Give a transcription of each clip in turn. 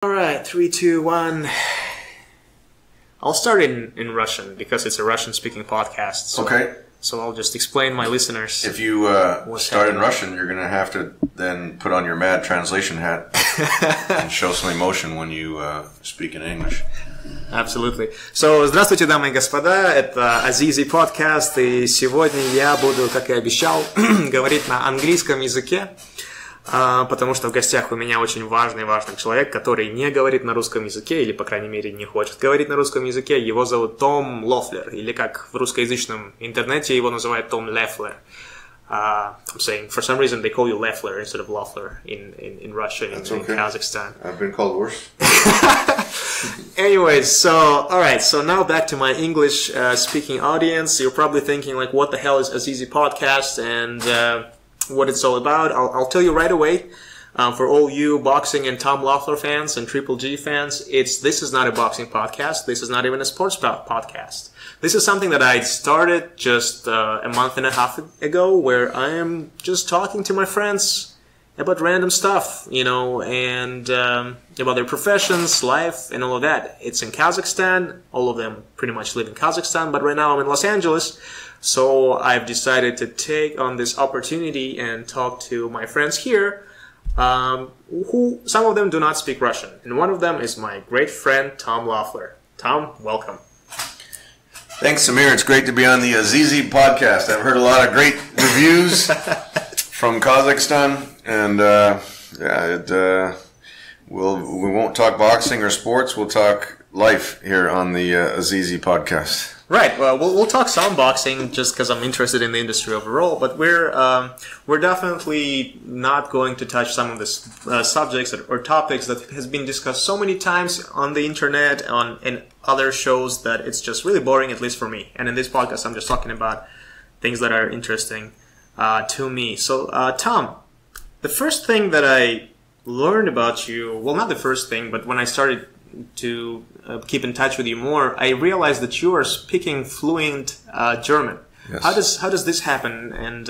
Alright, 3, 2, 1. I'll start in Russian because it's a Russian-speaking podcast. So, Okay. So I'll just explain my listeners. If you start in Russian, you're going to have to then put on your mad translation hat and show some emotion when you speak in English. Absolutely. So, здравствуйте, дамы и господа, это Azizi подкаст, и сегодня я буду, как и обещал, говорить на английском языке, потому что в гостях у меня очень важный человек, который не говорит на русском языке, или, по крайней мере, не хочет говорить на русском языке. Его зовут Том Loeffler, или как в русскоязычном интернете его называют Том Loeffler. I'm saying, for some reason, they call you Loeffler instead of Loeffler in Russia, in Kazakhstan. I've been called worse. Anyways, so, alright, so now back to my English speaking audience. You're probably thinking, like, what the hell is Azizi podcast and what it's all about. I'll tell you right away. For all you boxing and Tom Loeffler fans and Triple G fans, this is not a boxing podcast. This is not even a sports podcast. This is something that I started just a month and a half ago, where I am just talking to my friends about random stuff, you know, and about their professions, life, and all of that. It's in Kazakhstan. All of them pretty much live in Kazakhstan, but right now I'm in Los Angeles. So I've decided to take on this opportunity and talk to my friends here, who some of them do not speak Russian. And one of them is my great friend, Tom Loeffler. Tom, welcome. Thanks, Samir. It's great to be on the Azizi podcast. I've heard a lot of great reviews from Kazakhstan, and we won't talk boxing or sports. We'll talk life here on the Azizi podcast. Right. Well, we'll talk some boxing just because I'm interested in the industry overall, but we're definitely not going to touch some of the subjects or topics that has been discussed so many times on the internet, in other shows, that it's just really boring, at least for me. And in this podcast, I'm just talking about things that are interesting to me. So, Tom, the first thing that I learned about you, well, not the first thing, but when I started to keep in touch with you more, I realized that you are speaking fluent German. Yes. How does this happen? And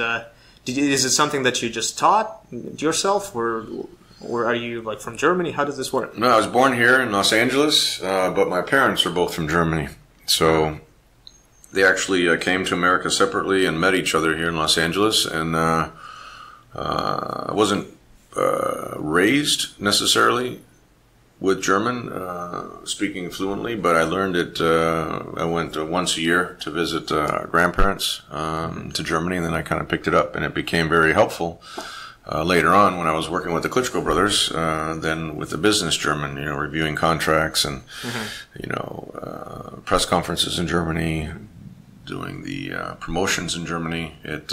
is it something that you just taught yourself, or are you like from Germany? How does this work? No, I was born here in Los Angeles, but my parents are both from Germany. So they actually came to America separately and met each other here in Los Angeles. And I wasn't raised necessarily with German, speaking fluently, but I learned it. I went once a year to visit our grandparents to Germany, and then I kind of picked it up, and it became very helpful later on when I was working with the Klitschko brothers, then with the business German, you know, reviewing contracts and, you know, press conferences in Germany, doing the promotions in Germany. It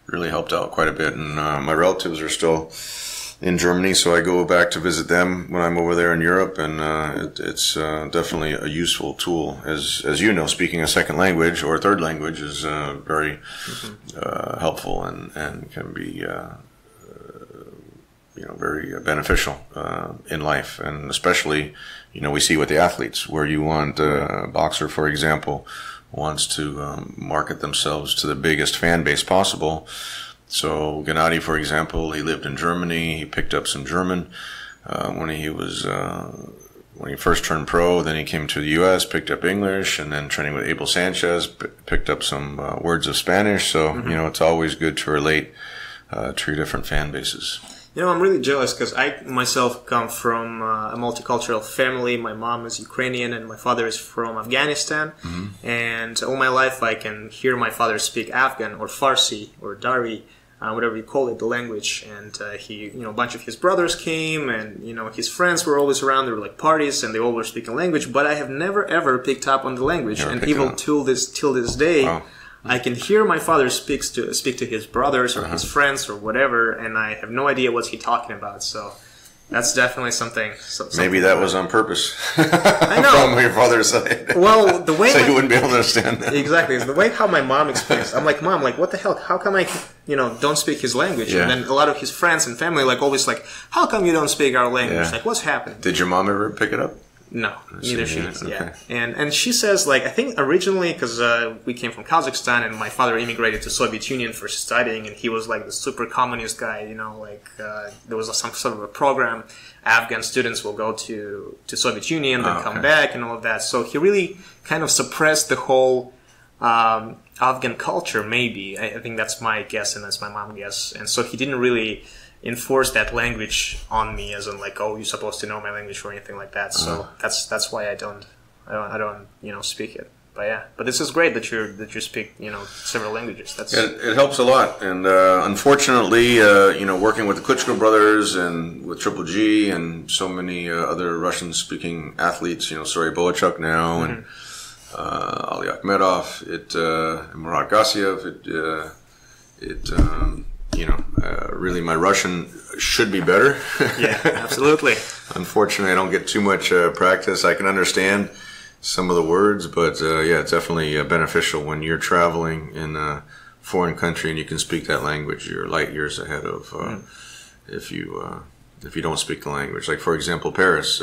really helped out quite a bit, and my relatives are still in Germany, so I go back to visit them when I'm over there in Europe, and it's definitely a useful tool. As you know, speaking a second language or a third language is very helpful and can be you know, very beneficial in life, and especially, you know, we see with the athletes, where you want a boxer, for example, wants to market themselves to the biggest fan base possible. So Gennady, for example, he lived in Germany. He picked up some German when he first turned pro. Then he came to the U.S., picked up English, and then training with Abel Sanchez, picked up some words of Spanish. So you know, it's always good to relate to your different fan bases. You know, I'm really jealous because I myself come from a multicultural family. My mom is Ukrainian and my father is from Afghanistan. And all my life I can hear my father speak Afghan or Farsi or Dari, whatever you call it, the language. And you know, a bunch of his brothers came, and, you know, his friends were always around. There were like parties and they all were speaking language, but I have never ever picked up on the language. And even till this day, wow, I can hear my father speak to his brothers or his friends or whatever, and I have no idea what he's talking about. So that's definitely something. Maybe that was on purpose. I know. From your father's side. Well, the way so you wouldn't be able to understand that. Exactly. It's the way how my mom explains. I'm like, Mom, like, what the hell? How come I, you know, don't speak his language? Yeah. And then a lot of his friends and family, like, always like, how come you don't speak our language? Yeah. Like, what's happening? Did your mom ever pick it up? No, neither she is. Okay. Yeah, and she says like I think originally because we came from Kazakhstan and my father immigrated to Soviet Union for studying and he was like the super communist guy. You know, like there was some sort of a program. Afghan students will go to Soviet Union, then come back and all of that. So he really kind of suppressed the whole Afghan culture. Maybe I think that's my guess and that's my mom's guess. And so he didn't really enforce that language on me as in like, oh, you're supposed to know my language or anything like that. So that's why I don't speak it. But yeah, but this is great that you speak several languages. It helps a lot. And unfortunately, working with the Klitschko brothers and with Triple G and so many other Russian speaking athletes, Serhii Bohachuk now and Ali Akhmedov, Murat Gassiev, really my Russian should be better. Yeah, absolutely. Unfortunately, I don't get too much practice. I can understand some of the words, but it's definitely beneficial when you're traveling in a foreign country and you can speak that language. You're light years ahead of if you don't speak the language. Like for example, Paris.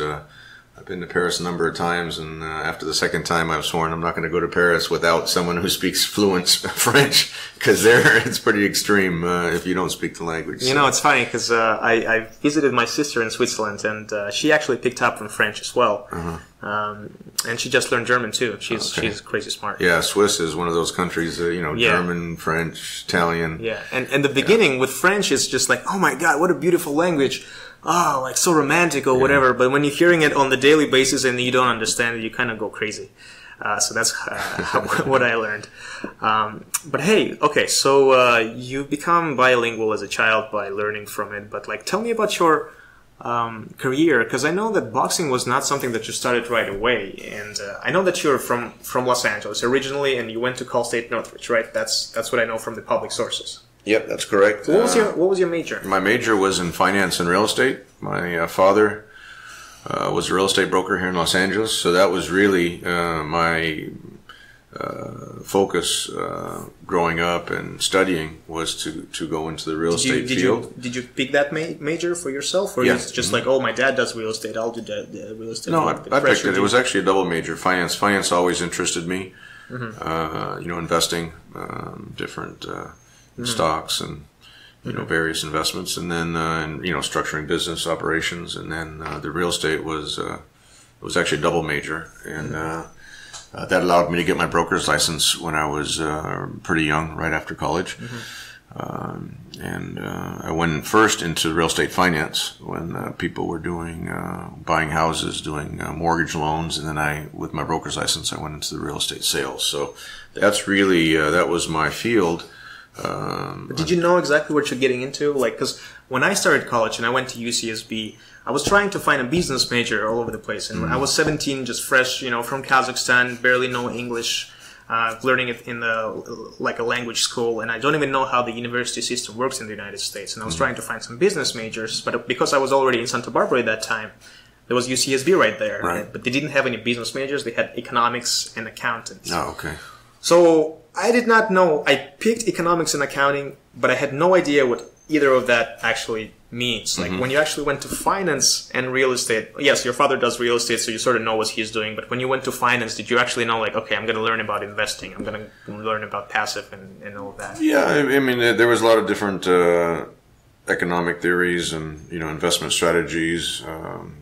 I've been to Paris a number of times, and after the second time, I've sworn I'm not going to go to Paris without someone who speaks fluent French, because there it's pretty extreme if you don't speak the language. You know, it's funny because I visited my sister in Switzerland, and she actually picked up on French as well, and she just learned German too. She's crazy smart. Yeah, Swiss is one of those countries, German, French, Italian. Yeah, and the beginning with French is just like, oh my God, what a beautiful language. Oh, like so romantic or whatever. But when you're hearing it on the daily basis and you don't understand it, you kind of go crazy. So that's what I learned. But hey, okay, so you become bilingual as a child by learning from it. But like, tell me about your career, because I know that boxing was not something that you started right away. And I know that you're from Los Angeles originally, and you went to Cal State Northridge, right? That's what I know from the public sources. Yep, that's correct. What was your major? My major was in finance and real estate. My father was a real estate broker here in Los Angeles, so that was really my focus growing up and studying was to go into the real estate field. Did you pick that major for yourself, or it's just like, oh, my dad does real estate, I'll do the real estate? No, I picked it. It was actually a double major. Finance always interested me. Investing, different stocks and various investments, and then structuring business operations, and then the real estate was actually a double major, and that allowed me to get my broker's license when I was pretty young, right after college. And I went first into real estate finance when people were doing buying houses, doing mortgage loans, and then with my broker's license, I went into the real estate sales. So that's really that was my field. Did you know exactly what you're getting into? Like, because when I started college and I went to UCSB, I was trying to find a business major all over the place. And I was 17, just fresh, from Kazakhstan, barely know English, learning it in a language school. And I don't even know how the university system works in the United States. And I was trying to find some business majors, but because I was already in Santa Barbara at that time, there was UCSB right there. Right. But they didn't have any business majors. They had economics and accountants. Oh, okay. So I did not know. I picked economics and accounting, but I had no idea what either of that actually means. Like when you actually went to finance and real estate, yes, your father does real estate, so you sort of know what he's doing. But when you went to finance, did you actually know, like, okay, I'm going to learn about investing, I'm going to learn about passive and all of that? Yeah, I mean, there was a lot of different economic theories and investment strategies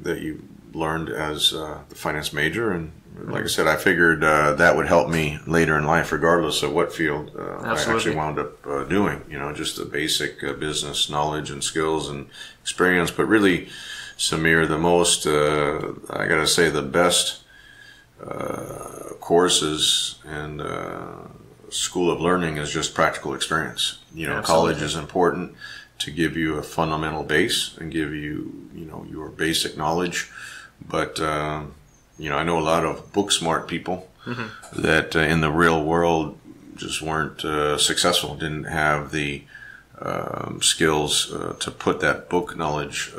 that you learned as the finance major, and like I said, I figured that would help me later in life, regardless of what field I actually wound up doing. Just the basic business knowledge and skills and experience. But really, Samir, the most, I got to say, the best courses and school of learning is just practical experience. College is important to give you a fundamental base and give you, your basic knowledge. But I know a lot of book smart people that in the real world just weren't successful, didn't have the skills to put that book knowledge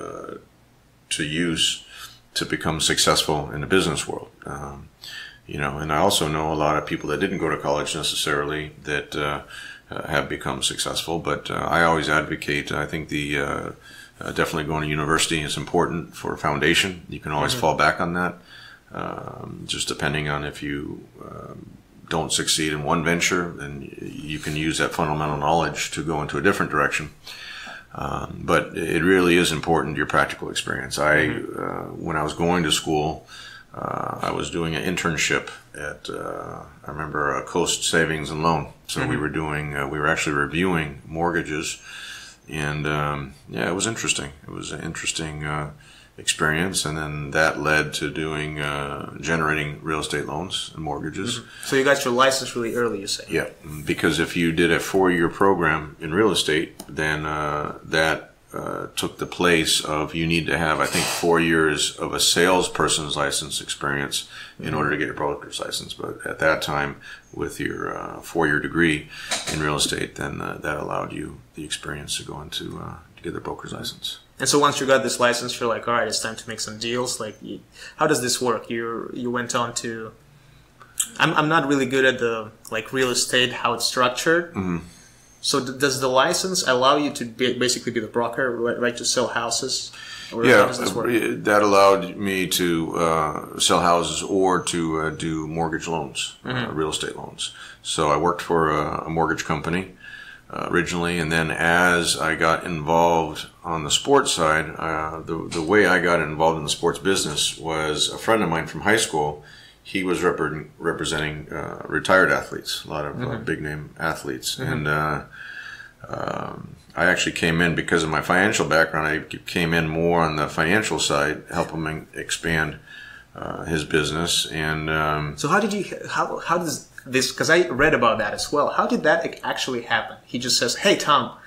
to use to become successful in the business world. And I also know a lot of people that didn't go to college necessarily that have become successful. But I always advocate, I think definitely going to university is important for a foundation. You can always fall back on that. Just depending on if you don't succeed in one venture, then you can use that fundamental knowledge to go into a different direction. But it really is important, your practical experience. When I was going to school, I was doing an internship at, I remember, Coast Savings and Loan. So we were actually reviewing mortgages, and it was interesting. It was an interesting experience, and then that led to generating real estate loans and mortgages. So you got your license really early, you say? Yeah, because if you did a 4-year program in real estate, then that took the place of, you need to have, I think, 4 years of a salesperson's license experience in order to get your broker's license. But at that time, with your 4-year degree in real estate, then that allowed you the experience to go into to get the broker's license. And so once you got this license, you're like, all right, it's time to make some deals. Like, how does this work? You went on to, I'm not really good at the real estate, how it's structured. So does the license allow you to basically be the broker, right, to sell houses? Or how does this work? That allowed me to sell houses or to do mortgage loans, real estate loans. So I worked for a mortgage company originally, and then as I got involved on the sports side, the way I got involved in the sports business was a friend of mine from high school. He was representing retired athletes, a lot of big name athletes, and I actually came in because of my financial background. I came in more on the financial side, help him expand his business. And so how does this, because I read about that as well, how did that actually happen? He just says, hey, Tom,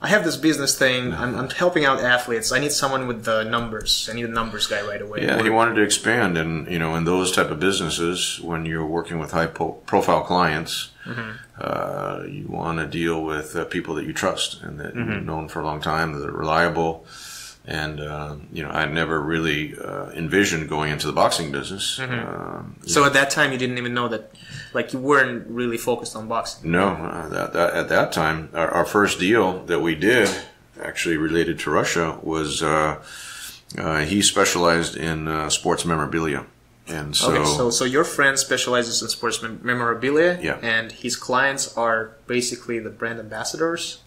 I have this business thing. I'm helping out athletes. I need someone with the numbers. I need a numbers guy right away. Yeah, he wanted to expand, and in those type of businesses, when you're working with high profile clients, you want to deal with people that you trust and that you've known for a long time, that are reliable. And I never really envisioned going into the boxing business. So at that time, you didn't even know that, you weren't really focused on boxing. No, at that time, our first deal that we did, actually related to Russia, was he specialized in sports memorabilia. And so, okay, so your friend specializes in sports memorabilia, yeah, and his clients are basically the brand ambassadors.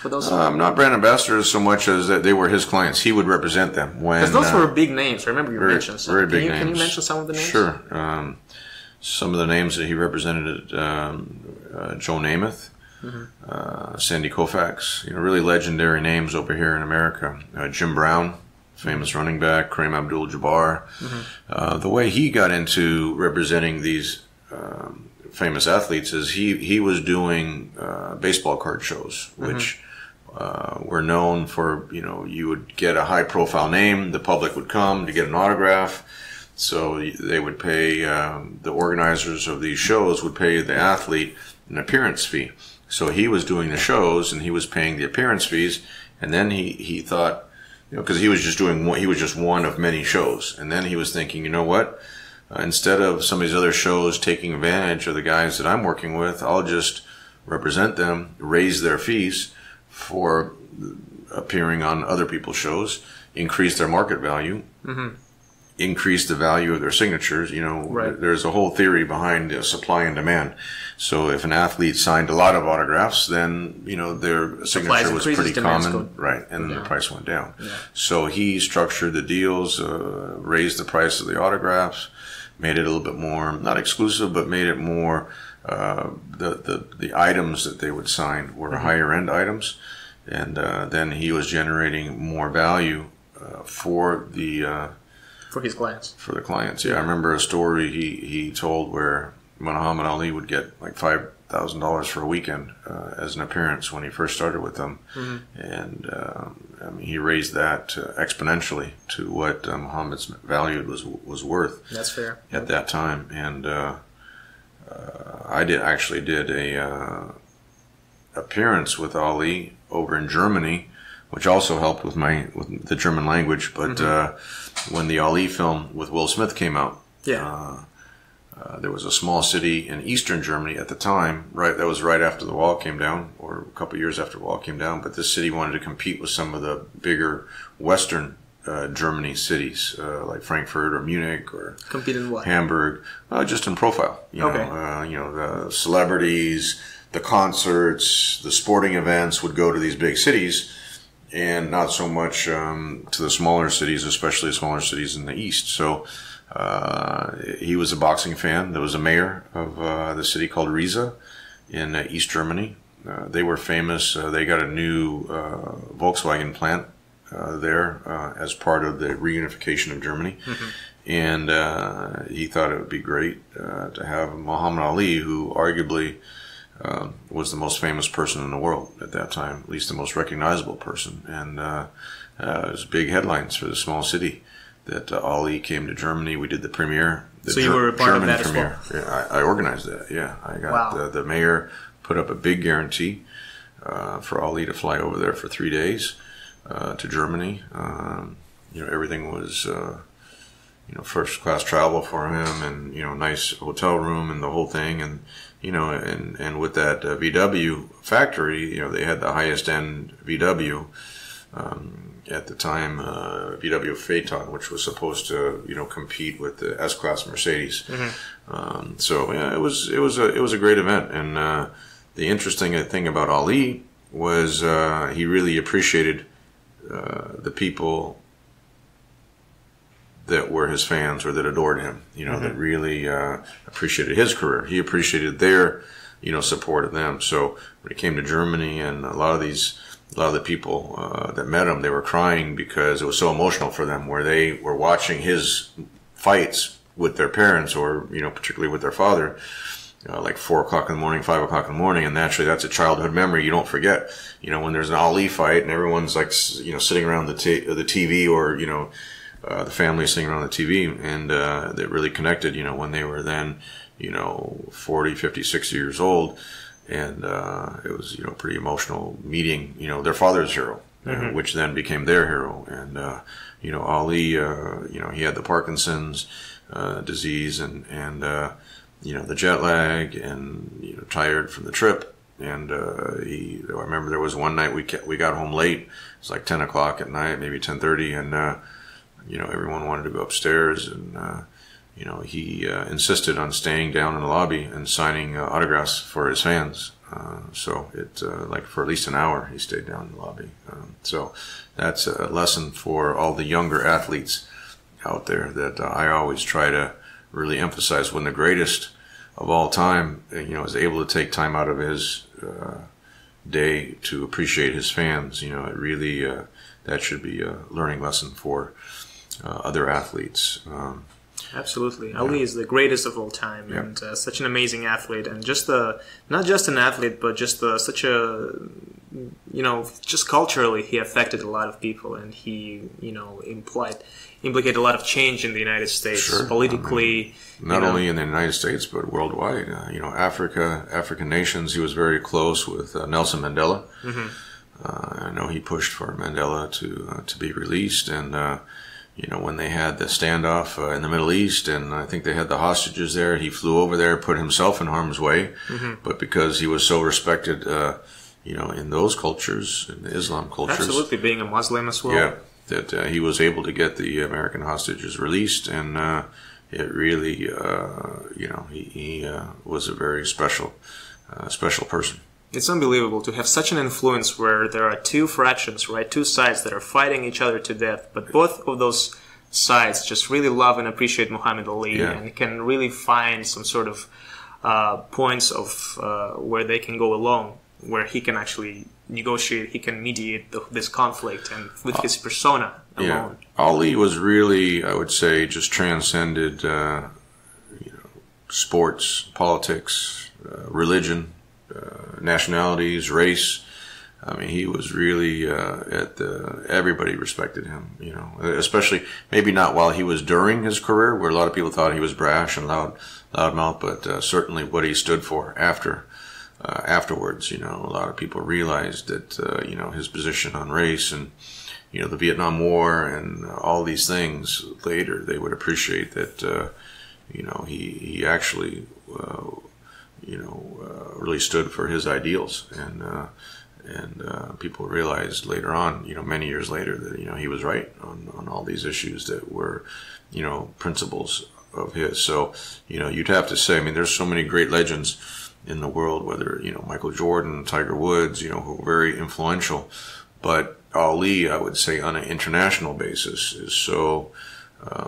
For those not brand ambassadors so much as that they were his clients. He would represent them. Because those were big names. I remember you mentioned some. Very big names. Can you mention some of the names? Sure. Some of the names that he represented, Joe Namath, Sandy Koufax, really legendary names over here in America. Jim Brown, famous running back, Kareem Abdul-Jabbar. The way he got into representing these famous athletes is he was doing baseball card shows, which were known for, you would get a high profile name, the public would come to get an autograph, so they would pay, the organizers of these shows would pay the athlete an appearance fee. So he was doing the shows and he was paying the appearance fees, and then he thought, because he was just one of many shows, and then he was thinking, you know what? Instead of some of these other shows taking advantage of the guys that I'm working with, I'll just represent them, raise their fees for appearing on other people's shows, increase their market value, increase the value of their signatures. Right. There's a whole theory behind supply and demand. So if an athlete signed a lot of autographs, then, their signature was pretty common. Right. And the price went down. Yeah. So he structured the deals, raised the price of the autographs, made it a little bit more, not exclusive, but made it more, the items that they would sign were higher end items. And then he was generating more value for his clients. For the clients, yeah. I remember a story he told where Muhammad Ali would get like $5,000 for a weekend as an appearance when he first started with them. And he raised that exponentially to what Muhammad's value was worth. That's fair. At that time. And I did a appearance with Ali over in Germany, which also helped with the German language. But when the Ali film with Will Smith came out, there was a small city in eastern Germany at the time, that was right after the wall came down, or a couple of years after the wall came down, but this city wanted to compete with some of the bigger Western Germany cities, like Frankfurt or Munich or Compete in what? Hamburg, just in profile. The celebrities, the concerts, the sporting events would go to these big cities, and not so much to the smaller cities, especially smaller cities in the east. So he was a boxing fan. There was a mayor of the city called Riesa in East Germany. They were famous. They got a new Volkswagen plant there as part of the reunification of Germany. Mm-hmm. And he thought it would be great to have Muhammad Ali, who arguably was the most famous person in the world at that time, at least the most recognizable person. And it was big headlines for the small city that Ali came to Germany. We did the premiere. So you were a part of that premiere. as well? Yeah, I organized that, yeah. I got the mayor put up a big guarantee for Ali to fly over there for 3 days to Germany. Everything was, first class travel for him, and nice hotel room and the whole thing, and and with that VW factory, they had the highest end VW at the time, VW Phaeton, which was supposed to compete with the S-Class Mercedes. Mm-hmm. So yeah, it was a great event, and the interesting thing about Ali was he really appreciated the people that were his fans or that adored him, mm-hmm. that really appreciated his career. He appreciated their, support of them. So when he came to Germany, and a lot of the people that met him, they were crying because it was so emotional for them, where they were watching his fights with their parents, or particularly with their father, like 4 o'clock in the morning, 5 o'clock in the morning, and naturally that's a childhood memory you don't forget. When there's an Ali fight and everyone's like sitting around the TV, or the family sitting around the TV, and they really connected. When they were then 40, 50, 60 years old, and it was a pretty emotional meeting. Their father's hero, mm-hmm. Which then became their hero, and Ali, he had the Parkinson's disease, and the jet lag, and tired from the trip. And I remember there was one night we got home late. It was like 10 o'clock at night, maybe 10:30, and everyone wanted to go upstairs, and he insisted on staying down in the lobby and signing autographs for his fans. So like for at least an hour, he stayed down in the lobby. So that's a lesson for all the younger athletes out there that I always try to really emphasize. When the greatest of all time, is able to take time out of his day to appreciate his fans, it really that should be a learning lesson for other athletes. Absolutely. Yeah. Ali is the greatest of all time, and such an amazing athlete, and not just an athlete, but just such a, just culturally he affected a lot of people, and he, implicated a lot of change in the United States, sure. Politically. Not only in the United States, but worldwide. African nations, he was very close with Nelson Mandela. Mm-hmm. I know he pushed for Mandela to be released, and when they had the standoff in the Middle East, and I think they had the hostages there, he flew over there, put himself in harm's way, mm-hmm. but because he was so respected, in those cultures, in the Islam cultures. Absolutely, being a Muslim as well. Yeah, that he was able to get the American hostages released, and it really, he was a very special person. It's unbelievable to have such an influence where there are two fractions, right? Two sides that are fighting each other to death, but both of those sides just really love and appreciate Muhammad Ali, and can really find some sort of points of where they can go along, where he can actually negotiate, he can mediate this conflict, and with his persona alone. Ali was really, I would say, just transcended sports, politics, religion, nationalities, race. I mean, he was really everybody respected him, especially maybe not while he was during his career, where a lot of people thought he was brash and loudmouth, but certainly what he stood for afterwards. A lot of people realized that his position on race and the Vietnam War and all these things later, they would appreciate that he actually really stood for his ideals, people realized later on, many years later, that he was right on all these issues that were, principles of his. So, you'd have to say, I mean, there's so many great legends in the world, whether, Michael Jordan, Tiger Woods, who were very influential. But Ali, I would say, on an international basis, is so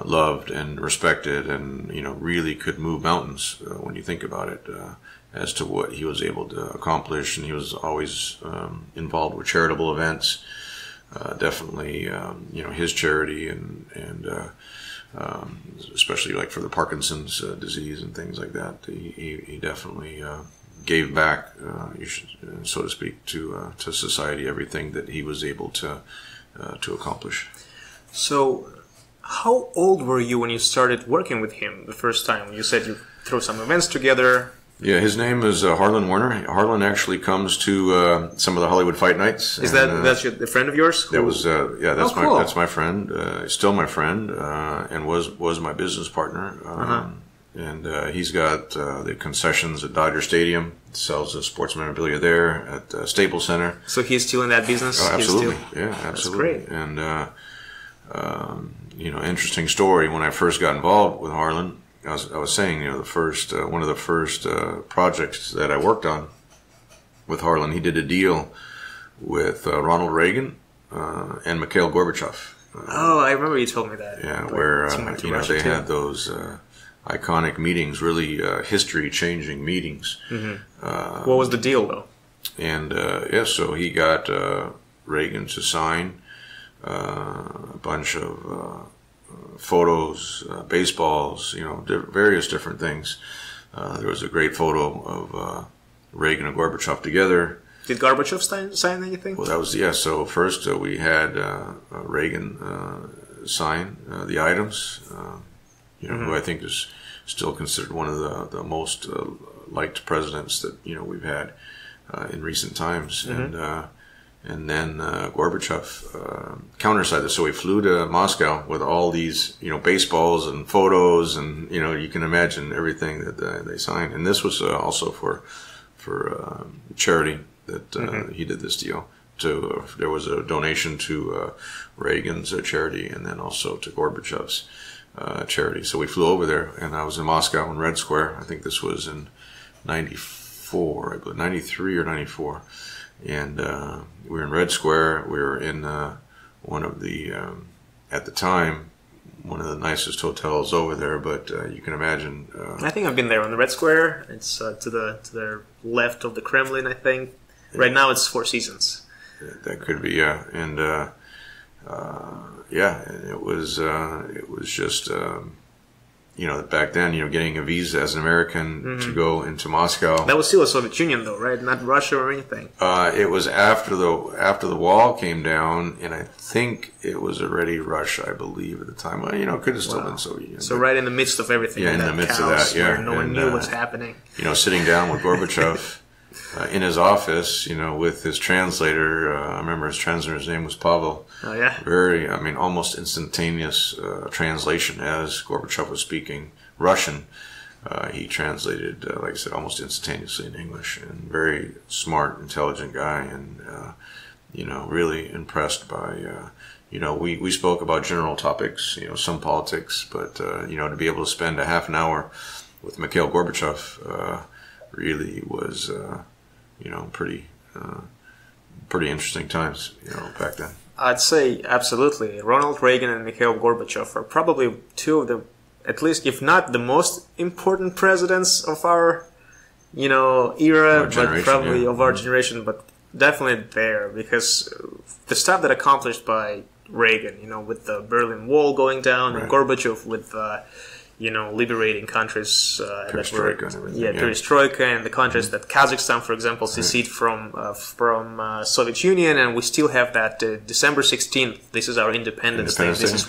loved and respected, and, really could move mountains when you think about it, as to what he was able to accomplish. And he was always involved with charitable events. Definitely, his charity and especially like for the Parkinson's disease and things like that. He definitely gave back, so to speak, to society everything that he was able to accomplish. So, how old were you when you started working with him the first time? You said you threw some events together. Yeah, his name is Harlan Werner. Harlan actually comes to some of the Hollywood Fight Nights. Is that's a friend of yours? That was that's cool. that's my friend. Still my friend, and was my business partner. And he's got the concessions at Dodger Stadium. Sells the sports memorabilia there at Staples Center. So he's still in that business. Oh, absolutely, yeah, absolutely. That's great. And interesting story. When I first got involved with Harlan, I was saying, the first one of the first projects that I worked on with Harlan, he did a deal with Ronald Reagan and Mikhail Gorbachev. I remember you told me that. Yeah, where they had those iconic meetings, really history-changing meetings. Mm-hmm. What was the deal, though? And so he got Reagan to sign a bunch of photos, baseballs, various different things. There was a great photo of Reagan and Gorbachev together. Did Gorbachev sign anything? Well, that was, so first we had Reagan sign the items, who I think is still considered one of the most liked presidents that, we've had in recent times. Mm-hmm. And then Gorbachev countersigned this. So we flew to Moscow with all these, baseballs and photos, and you can imagine everything that they signed. And this was also for charity that he did this deal. There was a donation to Reagan's charity, and then also to Gorbachev's charity. So we flew over there, and I was in Moscow in Red Square. I think this was in '94, I believe, '93 or '94. And we were in Red Square. We were in one of the, at the time, one of the nicest hotels over there. But you can imagine. I think I've been there on the Red Square. It's to the left of the Kremlin, I think. Right now it's Four Seasons. That could be, yeah. And it was just. Back then, getting a visa as an American to go into Moscow. That was still a Soviet Union, though, right? Not Russia or anything. It was after the wall came down, and I think it was already Russia, I believe, at the time. Well, it could have still been Soviet Union. So right in the midst of everything. Yeah, in the midst of that, yeah. Where no one knew what's happening. Sitting down with Gorbachev in his office, with his translator. I remember his translator's name was Pavel. Oh, yeah? Very, almost instantaneous translation as Gorbachev was speaking Russian. He translated, like I said, almost instantaneously in English. And very smart, intelligent guy. And, really impressed by, we spoke about general topics, some politics. But, to be able to spend a half an hour with Mikhail Gorbachev really was, pretty interesting times, back then. I'd say absolutely. Ronald Reagan and Mikhail Gorbachev are probably two of the, at least if not the most important presidents of our, era, but probably of our generation, but definitely there, because the stuff that accomplished by Reagan, with the Berlin Wall going down, right, and Gorbachev with, liberating countries perestroika, and the countries that Kazakhstan, for example, seceded from Soviet Union, and we still have that December 16th. This is our Independence Day. This is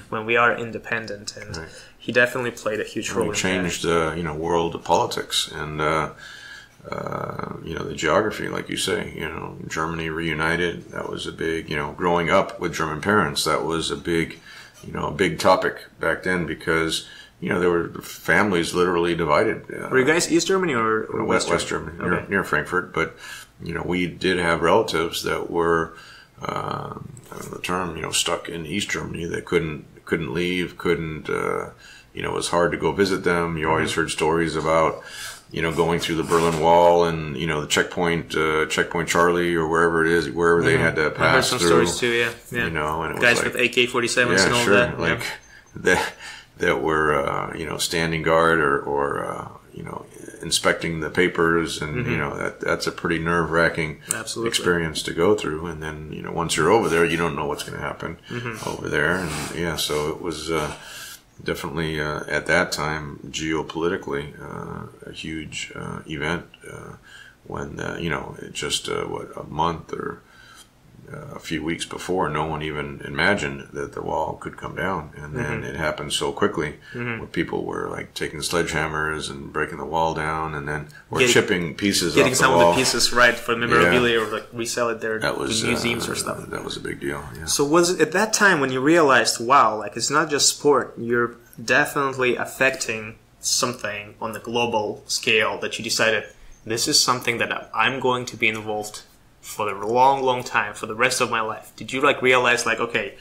when we are independent, and he definitely played a huge role. He changed, world politics and the geography, like you say. Germany reunited. That was a big. Growing up with German parents, that was a big. A big topic back then because, there were families literally divided. Were you guys East Germany or West Germany, near Frankfurt? But we did have relatives that were, I don't know the term, stuck in East Germany that couldn't leave, it was hard to go visit them. You always heard stories about, going through the Berlin Wall and, the checkpoint Charlie or wherever it is, wherever they had to pass through. I heard some stories too, yeah. And it guys was with AK-47s and all that. That were, standing guard or inspecting the papers. And, that's a pretty nerve-wracking experience to go through. And then, once you're over there, you don't know what's going to happen over there. And, so it was definitely, at that time, geopolitically, a huge event when, just, a month or a few weeks before, no one even imagined that the wall could come down, and then it happened so quickly. Where people were like taking sledgehammers and breaking the wall down, and then chipping pieces off the wall. Getting some of the pieces right for memorabilia or like resell it there in museums or stuff. That was a big deal. Yeah. So was it at that time when you realized, wow, like it's not just sport, you're definitely affecting something on the global scale, that you decided this is something that I'm going to be involved for a long, long time, for the rest of my life? Did you realize okay,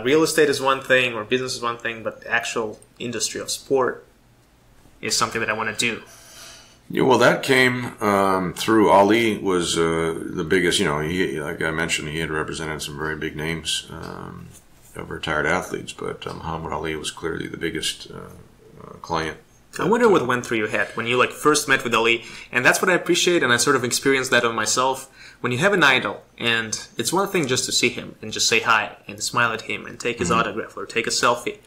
real estate is one thing or business is one thing, but the actual industry of sport is something that I want to do? Yeah, well, that came through Ali was the biggest. He, like I mentioned, he had represented some very big names of retired athletes, but Muhammad Ali was clearly the biggest client. I wonder what went through your head when you first met with Ali, and that's what I appreciate, and I sort of experienced that on myself. When you have an idol, and it's one thing just to see him and just say hi and smile at him and take his autograph or take a selfie,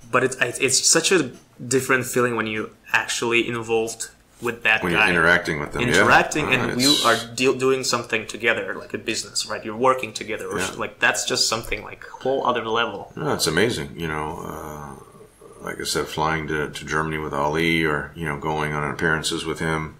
but it's such a different feeling when you actually involved with that guy. When you're interacting with them, and you are doing something together, like a business, right? You're working together, or that's just something like whole other level. No, it's amazing, like I said, flying to Germany with Ali, or going on appearances with him.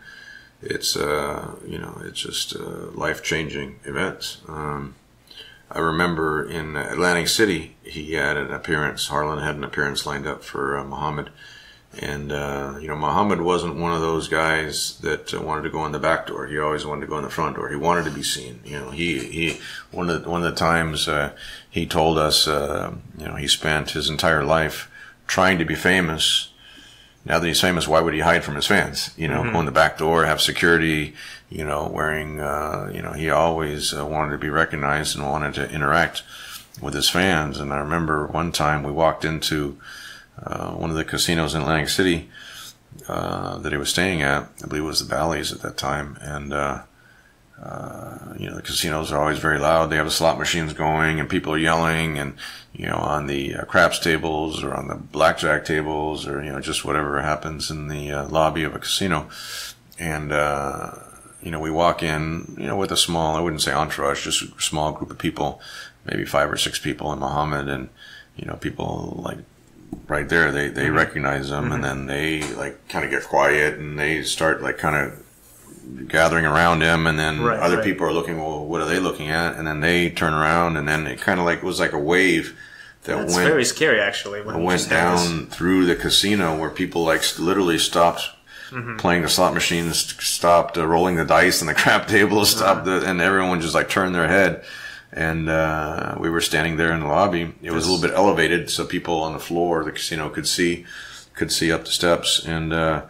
It's it's just life-changing events. I remember in Atlantic City, he had an appearance. Harlan had an appearance lined up for Muhammad, and Muhammad wasn't one of those guys that wanted to go in the back door. He always wanted to go in the front door. He wanted to be seen. He one of the times he told us, he spent his entire life trying to be famous. Now that he's famous, why would he hide from his fans? Go in the back door, have security, wearing, he always wanted to be recognized and wanted to interact with his fans. And I remember one time we walked into one of the casinos in Atlantic City that he was staying at. I believe it was the Bally's at that time. And, the casinos are always very loud. They have the slot machines going and people are yelling, and, on the craps tables or on the blackjack tables, or, just whatever happens in the lobby of a casino. And, we walk in, with a small, I wouldn't say entourage, just a small group of people, maybe 5 or 6 people in Muhammad, and, people right there, they recognize them, and then they kind of get quiet and they start kind of gathering around him, and then other people are looking, well, what are they looking at? And then they turn around, and then it kind of was like a wave That's very scary, actually. When it went down through the casino, where people literally stopped playing the slot machines, stopped rolling the dice and the crap tables, stopped and everyone just turned their head. And we were standing there in the lobby. It was a little bit elevated, so people on the floor of the casino could see up the steps, and then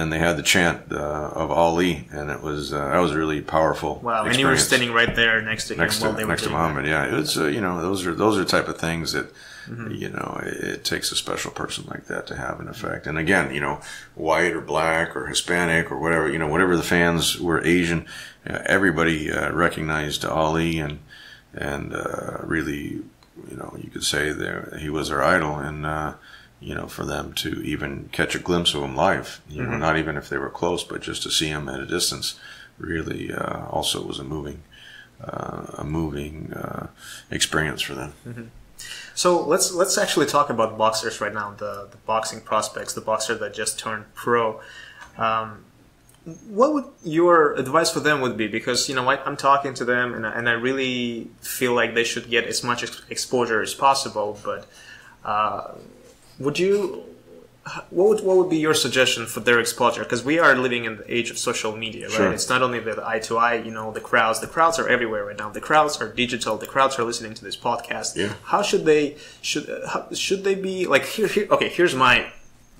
they had the chant of Ali, and it was that was really powerful. Wow! Experience. And you were standing right there next to him while they were next to Muhammad. Yeah, it was those are the type of things that it takes a special person like that to have an effect. And again, white or black or Hispanic or whatever, whatever the fans were, Asian, everybody recognized Ali, and really, you could say he was their idol, and for them to even catch a glimpse of him live, not even if they were close, but just to see him at a distance, really also was a moving experience for them. Mm-hmm. So let's actually talk about boxers right now, the boxing prospects, the boxer that just turned pro. What would your advice for them would be? Because I'm talking to them, and I really feel like they should get as much exposure as possible, but Would you? What would be your suggestion for their exposure? Because we are living in the age of social media, right? Sure. It's not only the eye to eye, the crowds. The crowds are everywhere right now. The crowds are digital. The crowds are listening to this podcast. Yeah. How should they be like here? Okay, here's my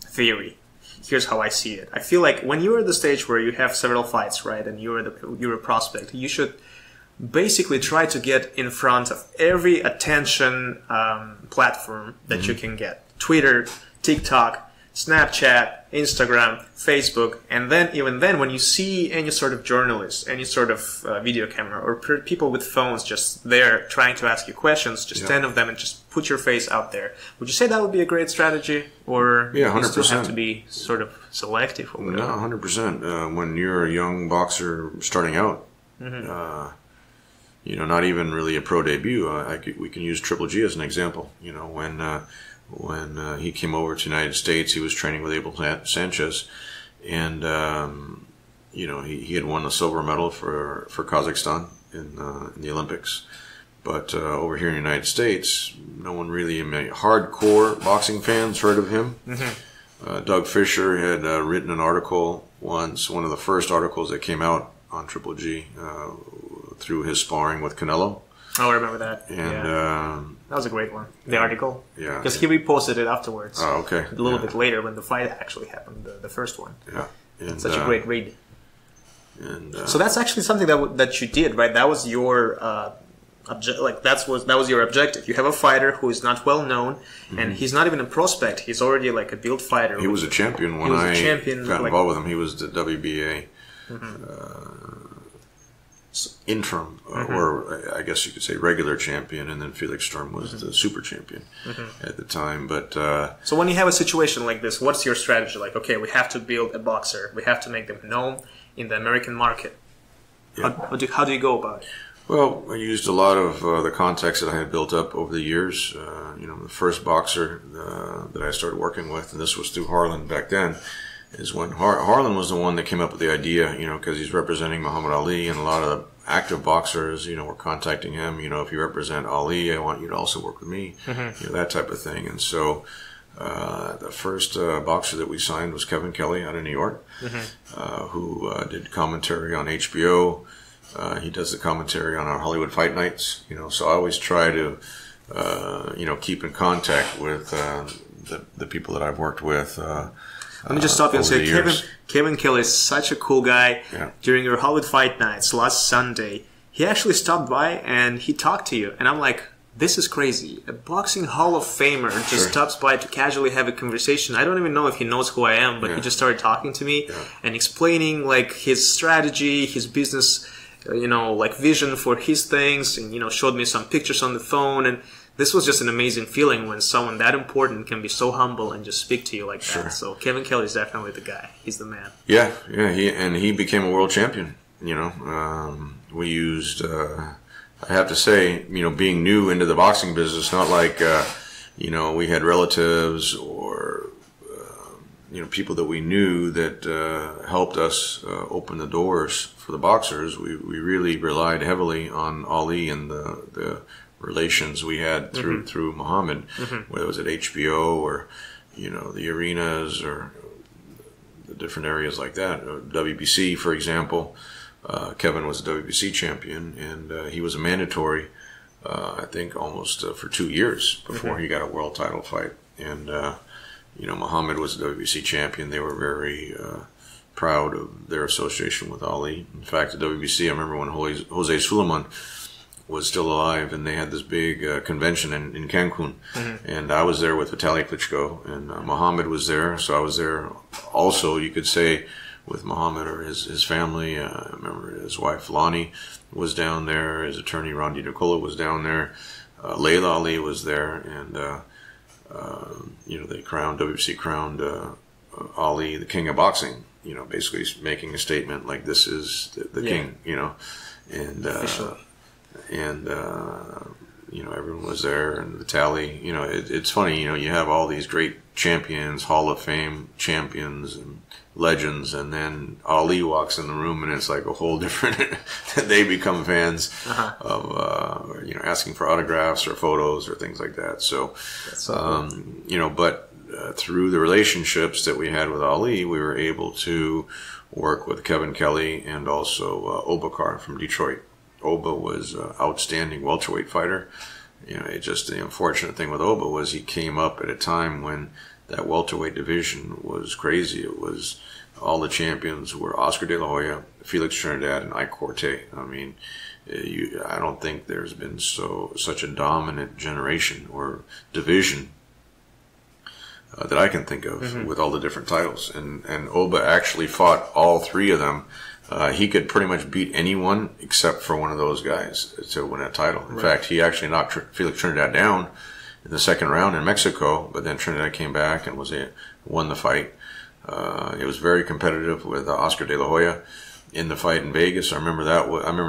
theory. Here's how I see it. I feel like when you're at the stage where you have several fights, right, and you're a prospect, you should basically try to get in front of every attention platform that you can get. Twitter, TikTok, Snapchat, Instagram, Facebook, and then even then when you see any sort of journalist, any sort of video camera, or people with phones just there trying to ask you questions, just 10 of them, and just put your face out there. Would you say that would be a great strategy, or 100%. you still have to be sort of selective? Or no, 100%. When you're a young boxer starting out, not even really a pro debut, we can use Triple G as an example. When he came over to the United States, he was training with Abel Sanchez, and he had won the silver medal for Kazakhstan in the Olympics. But over here in the United States, no one really, hardcore boxing fans heard of him. Doug Fisher had written an article once, one of the first articles that came out on Triple G through his sparring with Canelo. Oh, I remember that. And that was a great one. The article. Yeah. Because he reposted it afterwards. Oh, okay. A little bit later when the fight actually happened, the first one. Yeah. And, such a great read. And so that's actually something that you did, right? That was your that was your objective. You have a fighter who is not well known, and he's not even a prospect. He's already like a built fighter. He was a champion when I got involved with him. He was the WBA interim, or I guess you could say regular champion, and then Felix Sturm was the super champion at the time. But so when you have a situation like this, what's your strategy? Like, okay, we have to build a boxer. We have to make them known in the American market. Yeah. How do you go about it? Well, I used a lot of the contacts that I had built up over the years. The first boxer that I started working with, and this was through Harlan back then, is when Harlan was the one that came up with the idea, because he's representing Muhammad Ali, and a lot of active boxers, were contacting him, if you represent Ali, I want you to also work with me, that type of thing. And so the first boxer that we signed was Kevin Kelley out of New York, who did commentary on HBO. He does the commentary on our Hollywood Fight Nights, so I always try to, keep in contact with the people that I've worked with. Let me just stop you and say, Kevin Kelley is such a cool guy. Yeah. During your Hollywood Fight Nights last Sunday, he actually stopped by and he talked to you. And I'm like, this is crazy. A boxing Hall of Famer just stops by to casually have a conversation. I don't even know if he knows who I am, but he just started talking to me and explaining like his strategy, his business, vision for his things, and, showed me some pictures on the phone. And this was just an amazing feeling when someone that important can be so humble and just speak to you like that. So Kevin Kelley is definitely the guy. He's the man. Yeah. He became a world champion. We used, I have to say, being new into the boxing business, not like, we had relatives or, people that we knew that helped us open the doors for the boxers. We really relied heavily on Ali and the relations we had through Muhammad, whether it was at HBO or the arenas or the different areas like that. WBC, for example, Kevin was a WBC champion, and he was a mandatory, I think, almost for 2 years before he got a world title fight. And Muhammad was a WBC champion. They were very proud of their association with Ali. In fact, the WBC, I remember when Jose Suleiman was still alive, and they had this big convention in Cancun, and I was there with Vitali Klitschko, and Muhammad was there, so I was there also, you could say, with Muhammad or his family. I remember his wife Lonnie was down there, his attorney Rondi Nicola was down there, Layla Ali was there, and they WBC crowned Ali the king of boxing, basically making a statement like this is the king, and everyone was there, and Vitali, it's funny, you have all these great champions, Hall of Fame champions and legends, and then Ali walks in the room and it's like a whole different, they become fans of, asking for autographs or photos or things like that. So, but through the relationships that we had with Ali, we were able to work with Kevin Kelley and also Carr from Detroit. Oba was an outstanding welterweight fighter. The unfortunate thing with Oba was he came up at a time when that welterweight division was crazy. It was all the champions were Oscar De La Hoya, Felix Trinidad, and Ike Corte. I mean, I don't think there's been such a dominant generation or division that I can think of with all the different titles. And Oba actually fought all three of them. He could pretty much beat anyone except for one of those guys to win that title. In fact, he actually knocked Felix Trinidad down in the second round in Mexico, but then Trinidad came back and won the fight. It was very competitive with Oscar De La Hoya in the fight in Vegas. I remember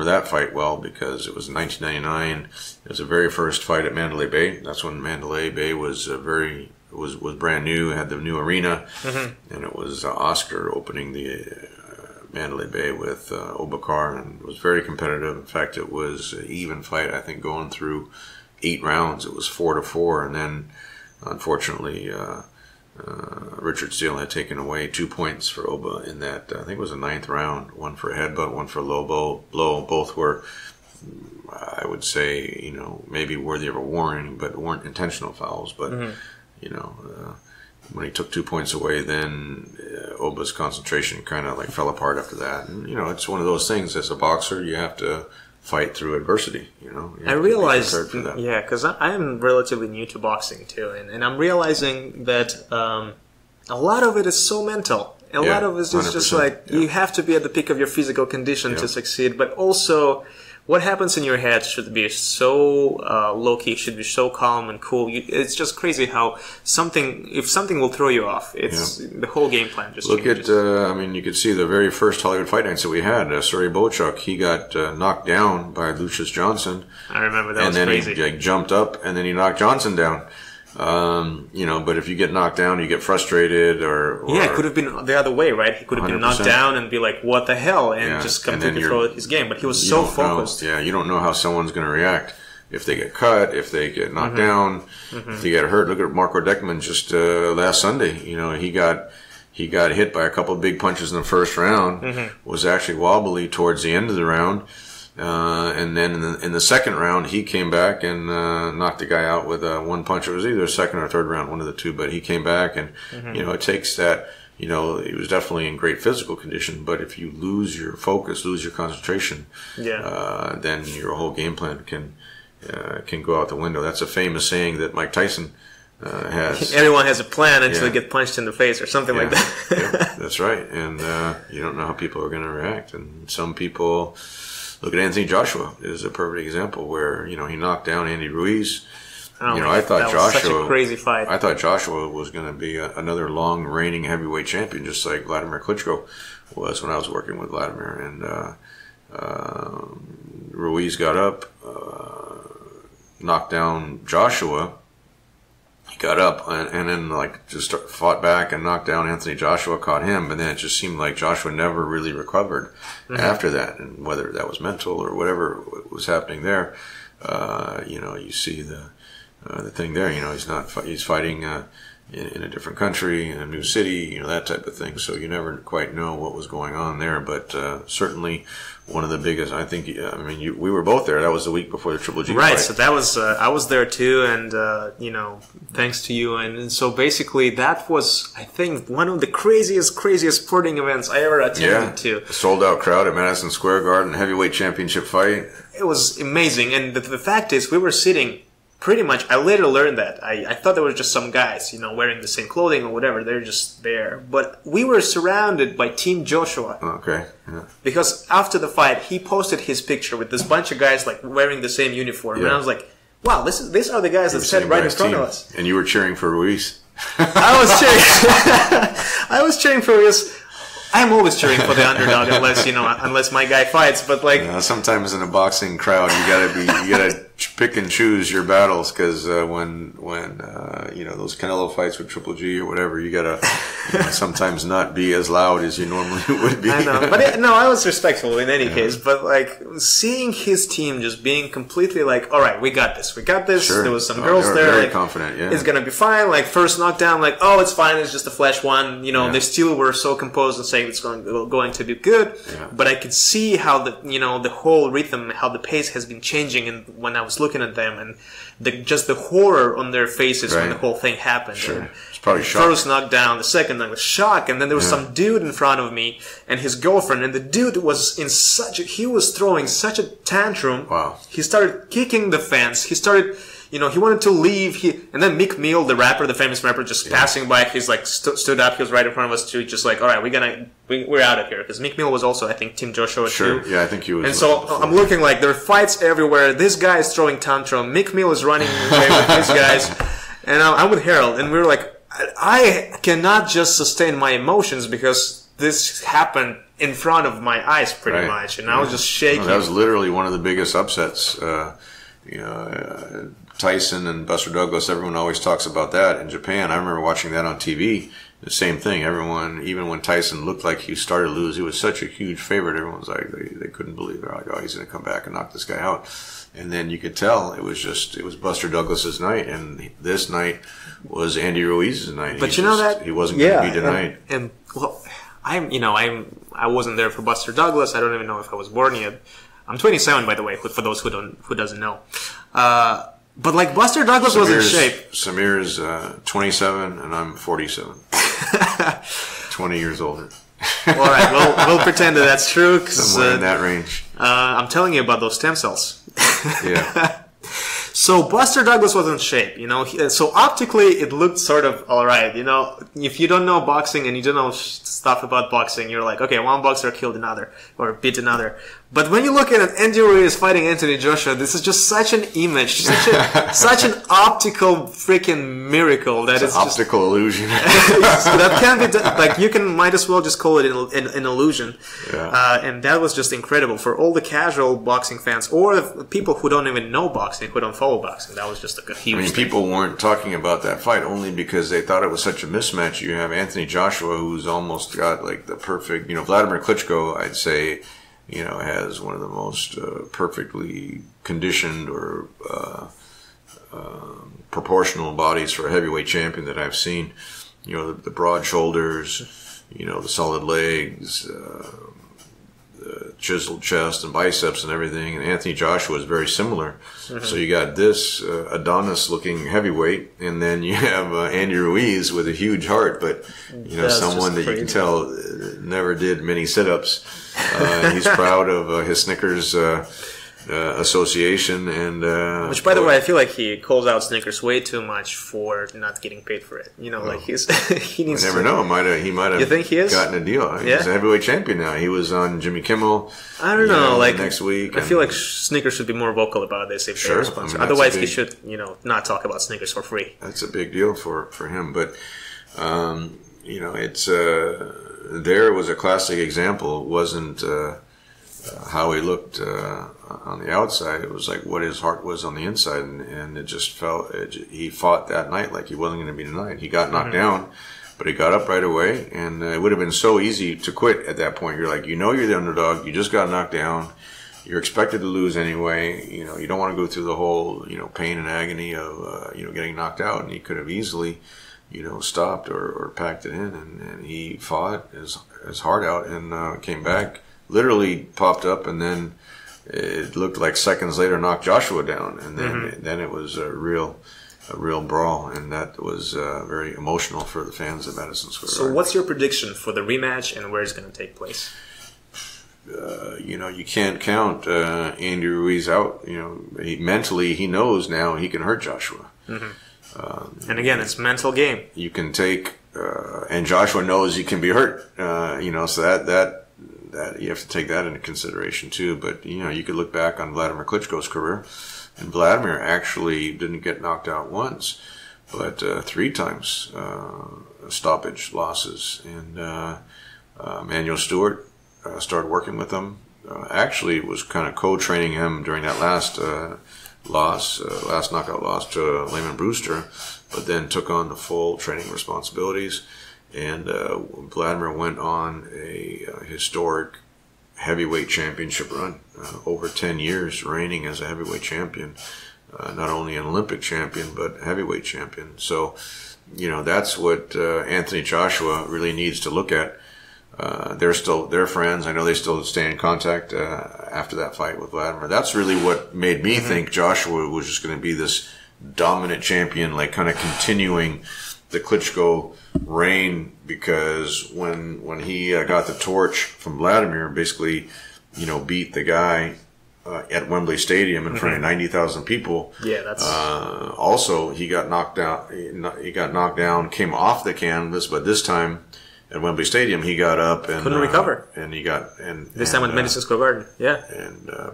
that fight well because it was in 1999. It was the very first fight at Mandalay Bay. That's when Mandalay Bay was brand new, had the new arena, and it was Oscar opening the Mandalay Bay with Carr, and it was very competitive. In fact, it was an even fight, I think, going through 8 rounds. It was 4-4, and then, unfortunately, Richard Steele had taken away 2 points for Oba in that, I think it was the 9th round, one for a headbutt, one for a low blow. Both were, I would say, maybe worthy of a warning, but weren't intentional fouls. But, when he took 2 points away, then Oba's concentration kind of fell apart after that. And, it's one of those things. As a boxer, you have to fight through adversity. I realized, because I am relatively new to boxing too, and I'm realizing that a lot of it is so mental. A lot of it is just you have to be at the peak of your physical condition to succeed, but also what happens in your head should be so low-key, should be so calm and cool. It's just crazy how if something will throw you off, it's the whole game plan just changes. You could see the very first Hollywood fight nights that we had. Serhii Bohachuk, he got knocked down by Lucius Johnson. I remember that was crazy. And then he jumped up, and then he knocked Johnson down. But if you get knocked down, you get frustrated, or it could have been the other way, right? He could have 100%. Been knocked down and be like, "What the hell?" and just completely throw his game. But he was so focused. You don't know how someone's going to react if they get cut, if they get knocked down, if they get hurt. Look at Marco Deckman just last Sunday. He got hit by a couple of big punches in the first round. Was actually wobbly towards the end of the round. And then in the second round, he came back and knocked the guy out with one punch. It was either second or third round, one of the two. But he came back, and it takes that. He was definitely in great physical condition. But if you lose your focus, lose your concentration, then your whole game plan can go out the window. That's a famous saying that Mike Tyson has. Everyone has a plan until they get punched in the face or something like that. That's right. And you don't know how people are going to react. And some people. Look at Anthony Joshua is a perfect example where, he knocked down Andy Ruiz. I thought Joshua was such a crazy fight. I thought Joshua was going to be another long reigning heavyweight champion, just like Vladimir Klitschko was when I was working with Vladimir. And Ruiz got up, knocked down Joshua. He got up and then just fought back and knocked down Anthony Joshua, caught him, but then it just seemed like Joshua never really recovered after that. And whether that was mental or whatever was happening there, you see the thing there. He's fighting in a different country, in a new city, that type of thing. So you never quite know what was going on there. But certainly one of the biggest, I think, we were both there. That was the week before the Triple G fight. Right, so that was, I was there too, and, thanks to you. And so basically that was, I think, one of the craziest sporting events I ever attended to. A sold-out crowd at Madison Square Garden, heavyweight championship fight. It was amazing. And the fact is, we were sitting... Pretty much, I later learned that. I thought there were just some guys, wearing the same clothing or whatever. They're just there. But we were surrounded by Team Joshua. Okay. Yeah. Because after the fight, he posted his picture with this bunch of guys wearing the same uniform. Yeah. And I was like, wow, these are the guys that sat right in front of us. And you were cheering for Ruiz. I was cheering for Ruiz. I'm always cheering for the underdog unless my guy fights, but sometimes sometimes in a boxing crowd you gotta pick and choose your battles, because when those Canelo fights with Triple G or whatever, you gotta sometimes not be as loud as you normally would be. I know, but I was respectful in any case. But like seeing his team just being completely like, all right, we got this. Sure. There was some girls there, very like, confident. Yeah, it's gonna be fine. Like first knockdown, like, oh, it's fine. It's just a flash one. They still were so composed and saying it's going to be good. Yeah. But I could see how the whole rhythm, how the pace has been changing, and when I was looking at them and just the horror on their faces when the whole thing happened. Sure. It's probably shock. First knockdown, the second knockdown was shock, and then there was some dude in front of me and his girlfriend, and the dude was he was throwing such a tantrum. Wow. He started kicking the fence. He started, he wanted to leave. And then Meek Mill, the rapper, the famous rapper, just passing by, he's like stood up. He was right in front of us too, just like, all right, we're out of here. Because Meek Mill was also, I think, Team Joshua too. Yeah, I think he was. And so I'm looking like there are fights everywhere. This guy is throwing tantrum. Meek Mill is running away with these guys, and I'm with Harold, and we were like, I cannot just sustain my emotions because this happened in front of my eyes, pretty much, and I was just shaking. That was literally one of the biggest upsets. Tyson and Buster Douglas, everyone always talks about that in Japan. I remember watching that on TV. The same thing. Everyone, even when Tyson looked like he started to lose, he was such a huge favorite. Everyone was like, they couldn't believe it. They're like, oh, he's going to come back and knock this guy out. And then you could tell it was Buster Douglas's night, and this night was Andy Ruiz's night. But he wasn't going to be denied. And well, I wasn't there for Buster Douglas. I don't even know if I was born yet. I'm 27, by the way, for those who doesn't know. But like Buster Douglas was in shape. Samir's 27 and I'm 47. 20 years older. All right, we'll pretend that's true. Somewhere in that range. I'm telling you about those stem cells. Yeah. So Buster Douglas was in shape, so optically it looked sort of alright, if you don't know boxing and you don't know stuff about boxing, you're like, okay, one boxer killed another, or beat another. But when you look at Andy Ruiz fighting Anthony Joshua, this is just such an image, such an optical freaking miracle that it's optical illusion. That can't be done. Like might as well just call it an illusion. Yeah. And that was just incredible for all the casual boxing fans or the people who don't even know boxing, who don't follow boxing. That was just a huge thing. People weren't talking about that fight only because they thought it was such a mismatch. You have Anthony Joshua, who's almost got like the perfect, Vladimir Klitschko, I'd say, has one of the most perfectly conditioned or proportional bodies for a heavyweight champion that I've seen. The broad shoulders, the solid legs, the chiseled chest and biceps and everything. And Anthony Joshua is very similar. Mm-hmm. So you got this Adonis-looking heavyweight, and then you have Andy Ruiz with a huge heart, but someone that you can tell never did many sit-ups. He's proud of his Snickers association, and which, by the way, I feel like he calls out Snickers way too much for not getting paid for it. Like he needs. I never know. He might have. You think he is? Gotten a deal? He's a heavyweight champion now. He was on Jimmy Kimmel. I don't know. Like next week, I feel like Snickers should be more vocal about this if they're a sponsor. Otherwise, he should not talk about Snickers for free. That's a big deal for him, but it's there was a classic example. It wasn't how he looked on the outside. It was like what his heart was on the inside, and it just felt he fought that night like he wasn't going to be denied. He got knocked down, but he got up right away, and it would have been so easy to quit at that point. You're like, you're the underdog. You just got knocked down. You're expected to lose anyway. You don't want to go through the whole pain and agony of getting knocked out. And he could have easily stopped or packed it in, and he fought his heart out and came back. Literally popped up, and then it looked like seconds later knocked Joshua down, and then it was a real brawl, and that was very emotional for the fans of Madison Square Garden. So, what's your prediction for the rematch and where it's going to take place? You can't count Andy Ruiz out. Mentally, he knows now he can hurt Joshua. Mm-hmm. And again, it's a mental game. You can take, and Joshua knows he can be hurt. So that you have to take that into consideration too. But you could look back on Vladimir Klitschko's career, and Vladimir actually didn't get knocked out once, but 3 times stoppage losses. And Manuel Stewart started working with him. Actually, was kind of co-training him during that last loss, last knockout loss to Lehman Brewster, but then took on the full training responsibilities. And Vladimir went on a historic heavyweight championship run, over 10 years reigning as a heavyweight champion, not only an Olympic champion, but heavyweight champion. So, that's what Anthony Joshua really needs to look at. They're friends. I know they still stay in contact after that fight with Vladimir. That's really what made me think Joshua was just going to be this dominant champion, like kind of continuing the Klitschko reign, because when he got the torch from Vladimir, basically, beat the guy at Wembley Stadium in front of 90,000 people. Yeah, that's also he got knocked out. He got knocked down, came off the canvas, but this time at Wembley Stadium he got up and couldn't recover. And he got this time at Madison Square Garden. Yeah,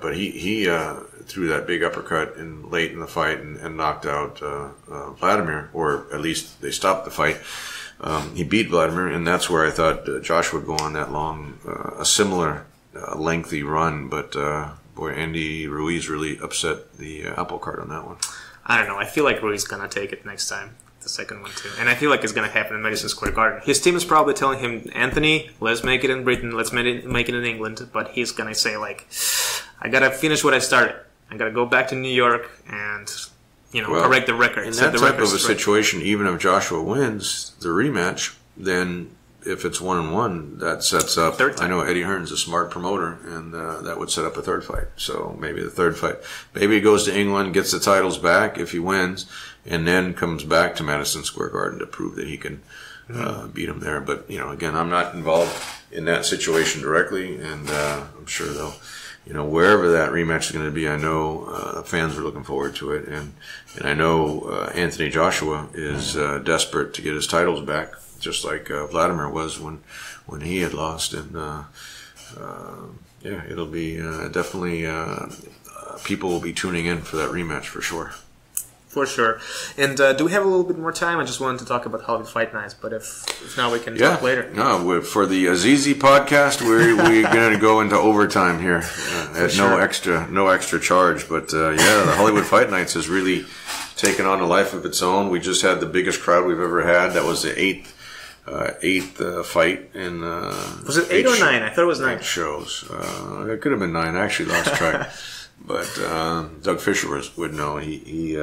but he threw that big uppercut late in the fight and knocked out Vladimir, or at least they stopped the fight. He beat Vladimir, and that's where I thought Joshua would go on that long, a similar lengthy run. But boy, Andy Ruiz really upset the apple cart on that one. I don't know. I feel like Ruiz gonna take it next time, the second one too, and I feel like it's gonna happen in Madison Square Garden. His team is probably telling him, Anthony, let's make it in Britain, let's make it in England, but he's gonna say like, I gotta finish what I started. I gotta go back to New York and correct the record. In that type of a situation, even if Joshua wins the rematch, then if it's 1-1, that sets up. I know Eddie Hearn's a smart promoter, and that would set up a third fight. So maybe the third fight, maybe he goes to England, gets the titles back if he wins, and then comes back to Madison Square Garden to prove that he can beat him there. But again, I'm not involved in that situation directly, and I'm sure they'll. Wherever that rematch is going to be, I know fans are looking forward to it, and I know Anthony Joshua is desperate to get his titles back, just like Vladimir was when he had lost, and it'll be definitely people will be tuning in for that rematch for sure. For sure. And do we have a little bit more time? I just wanted to talk about Hollywood Fight Nights, but if not, we can talk later. No, for the Azizi podcast, we're going to go into overtime here at no extra charge. But the Hollywood Fight Nights has really taken on a life of its own. We just had the biggest crowd we've ever had. That was the eighth fight in. Was it 8 or 9? I thought it was 9 shows. It could have been 9. I actually lost track. But Doug Fisher would know. He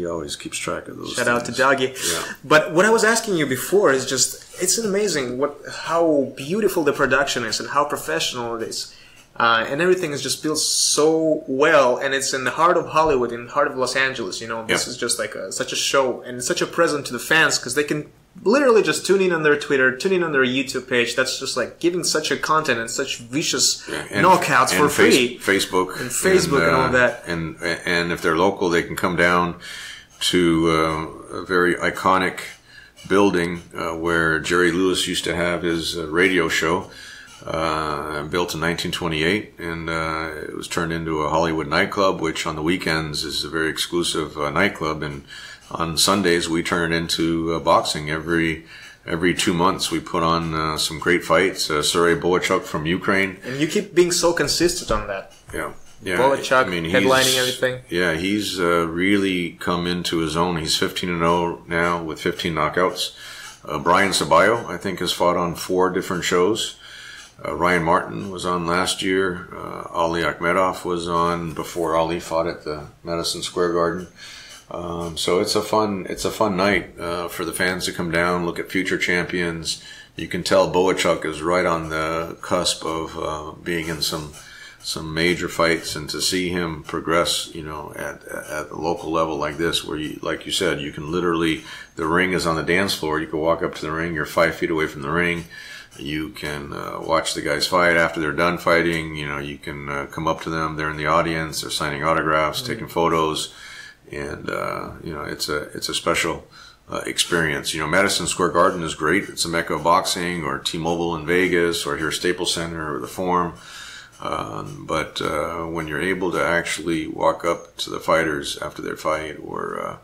always keeps track of those. Shout out to Dougie. Yeah. But what I was asking you before is just, it's amazing how beautiful the production is and how professional it is. And everything is just built so well, and it's in the heart of Hollywood, in the heart of Los Angeles. This is just like such a show, and it's such a present to the fans, because they can literally just tune in on their Twitter, tune in on their YouTube page. That's just like giving such a content and such vicious knockouts for free. Facebook and all that. And if they're local, they can come down to a very iconic building where Jerry Lewis used to have his radio show. Built in 1928, and it was turned into a Hollywood nightclub, which on the weekends is a very exclusive nightclub, and on Sundays we turn it into boxing. Every 2 months we put on some great fights. Serhii Bohachuk from Ukraine. And you keep being so consistent on that. Yeah. Bohachuk, headlining everything. Yeah, he's really come into his own. He's 15-0 now with 15 knockouts. Brian Ceballo, I think, has fought on 4 different shows. Ryan Martin was on last year. Ali Akhmedov was on before Ali fought at the Madison Square Garden. So it's a fun night for the fans to come down, look at future champions. You can tell Bohachuk is right on the cusp of being in some major fights, and to see him progress, at the local level like this, where like you said, you can literally, the ring is on the dance floor. You can walk up to the ring. You're 5 feet away from the ring. You can watch the guys fight after they're done fighting. You can come up to them. They're in the audience. They're signing autographs, taking photos, and it's a special experience. Madison Square Garden is great. It's a mecca of boxing, or T-Mobile in Vegas, or here Staples Center, or the Forum. But when you're able to actually walk up to the fighters after their fight, or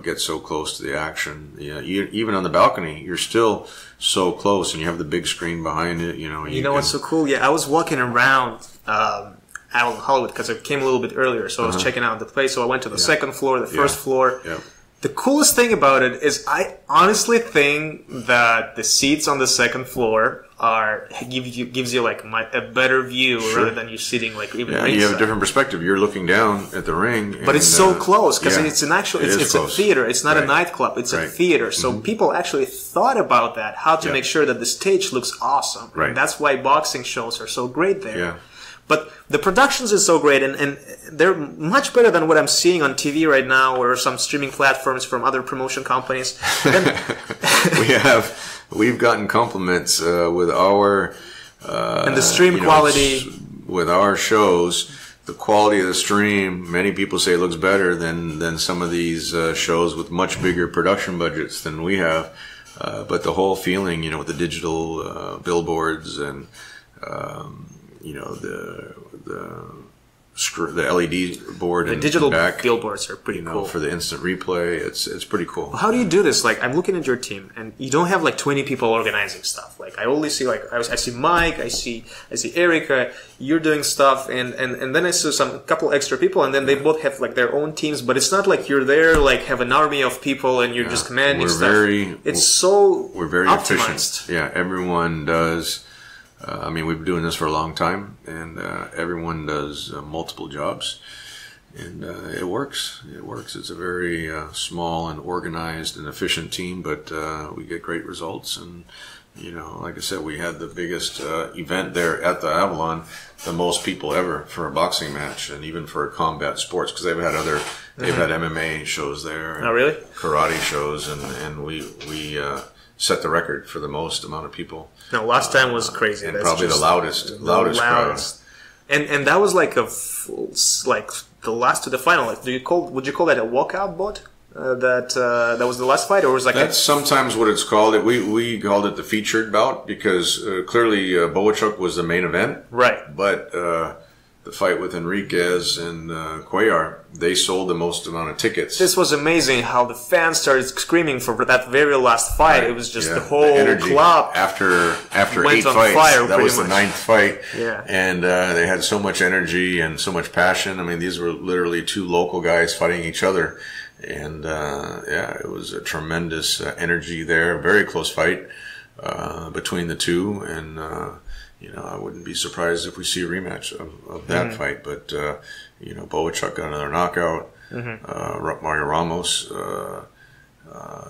get so close to the action, even on the balcony, you're still so close, and you have the big screen behind it. What's so cool? Yeah, I was walking around Hollywood because I came a little bit earlier, so I was checking out the place. So I went to the second floor, the first floor. Yeah. The coolest thing about it is I honestly think that the seats on the second floor gives you like a better view rather than you sitting like even ringside. You have a different perspective. You're looking down at the ring, but it's so close because it's a theater. It's not a nightclub. It's a theater. So people actually thought about that, how to make sure that the stage looks awesome. Right. And that's why boxing shows are so great there. Yeah. But the productions is so great, and they're much better than what I'm seeing on TV right now or some streaming platforms from other promotion companies. We've gotten compliments with our and the stream quality with our shows. The quality of the stream, many people say it looks better than some of these shows with much bigger production budgets than we have. But the whole feeling, with the digital billboards and the LED board, the and digital back, billboards are pretty cool for the instant replay. It's pretty cool. How do you do this? Like, I'm looking at your team, and you don't have like 20 people organizing stuff. Like, I only see I see Mike, I see Erica. You're doing stuff, and then I see a couple extra people, and then they both have like their own teams. But it's not like you're there like have an army of people and you're just commanding stuff. We're very optimized. Efficient. Yeah, everyone does. We've been doing this for a long time, and everyone does multiple jobs, and it works. It works. It's a very small and organized and efficient team, but we get great results. And like I said, we had the biggest event there at the Avalon, the most people ever for a boxing match, and even for combat sports, because they've had MMA shows there. Oh, really? Karate shows, and we set the record for the most amount of people. No, last time was crazy. And that's probably the loudest crowd. And that was like the last to the final. Like, would you call that a walkout bout? That was the last fight, or was that's sometimes what it's called. We called it the featured bout because clearly Bohachuk was the main event, right? But the fight with Enriquez and Cuellar, they sold the most amount of tickets. This was amazing how the fans started screaming for that very last fight. Right. It was just the whole club after 8 fights. That was the 9th fight. Yeah. And they had so much energy and so much passion. These were literally two local guys fighting each other. And it was a tremendous energy there. Very close fight between the two. And I wouldn't be surprised if we see a rematch of that fight. But, Bohachuk got another knockout. Mario Ramos,